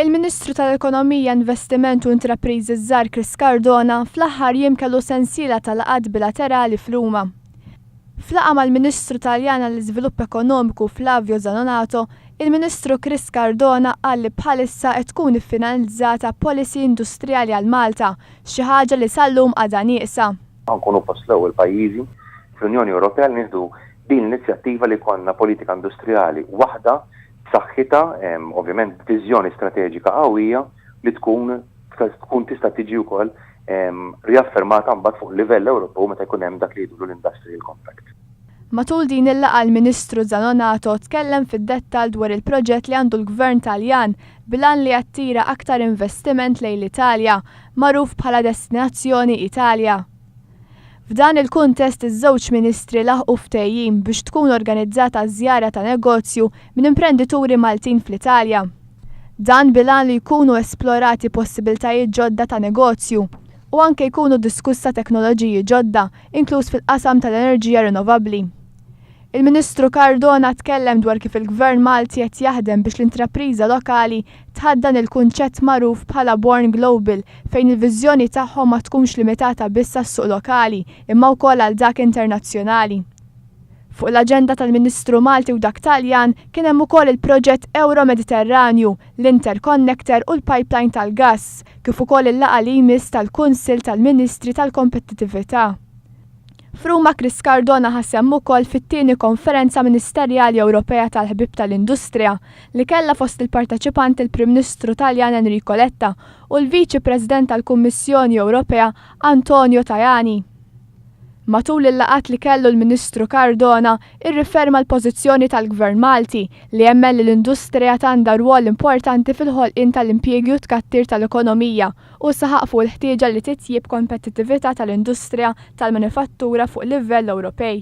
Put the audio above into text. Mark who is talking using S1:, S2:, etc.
S1: Il-Ministru tal-Ekonomija, Investiment u Intrapriżi Żgħar Chris Cardona fl-aħħar jiem kellu sensiela tal-laqgħat bilaterali f'Ruma. F'laqgħa mal-Ministru Taljan għall-Iżvilupp Ekonomiku Flavio Zanonato, il-Ministru Chris Cardona qal li bħalissa qed tkun iffinalizzata policy industrijali għal Malta, xi ħaġa li sal-lum għadha nieqsa.
S2: Nkunu fost l-ewwel pajjiżi fl-Unjoni Ewropea li nieħdu din l-inizjattiva li konna politika industrijali waħda b'saħħitha, ovvjament viżjoni strateġika qawwija li tkun tista' tiġi wkoll riaffermata mbagħad fuq livell Ewropew meta jkun hemm dak li jgħidu l-Industrial Compact.
S1: Matul din il-laqgħa l-Ministru Zanonato tkellem fid-dettall dwar il-proġett li għandu l-Gvern Taljan bilan li jattira aktar investiment lejn l-Italja, magħruf bħala destinazzjoni Italja. F'dan il-kuntest iż-żewġ ministri laħqu ftehim biex tkun organizzata żjara ta' negozju minn imprendituri Maltin fl-Italja. Dan bilan li jkunu esplorati possibiltajiet ġodda ta' negozju u anke jkunu diskussa teknoloġiji ġodda, inkluż fil-qasam tal-enerġija rinnovabbli. Il-Ministru Cardona tkellem dwar kif il-Gvern Malti qed jaħdem biex l-intrapriża lokali tħaddan il-kunċett magħruf bħala Born Global fejn il-viżjoni tagħhom ma tkunx limitata biss għas-suq lokali imma wkoll għal dak internazzjonali. Fuq l-aġenda tal-Ministru Malti u dak Taljan kien hemm ukoll il-proġett Euro-Mediterranju, l-Interconnector u l-Pipeline tal-Gass, kif ukoll il-laqgħa li jmiss tal-Kunsill tal-Ministri tal-Kompetittività. F'Ruma Chris Cardona ħassem ukoll fit-tieni konferenza ministerjali Ewropea tal-ħbieb tal-Industrija li kellha fost il-parteċipanti il-Prim Ministru Taljan Enrico Letta u l-Viċi President tal-Kummissjoni Ewropea Antonio Tajani. Matul il-laqat li kellu l-Ministru Cardona irriferma l-pożizzjoni tal-Gvern Malti li jemmel li l-industrija għandha rwol importanti fil-ħolqien tal-impjiegi u tkattir tal-ekonomija u saħaq fuq il-ħtieġa li titjib kompetittività tal-industrija tal-manifattura fuq livell Ewropej.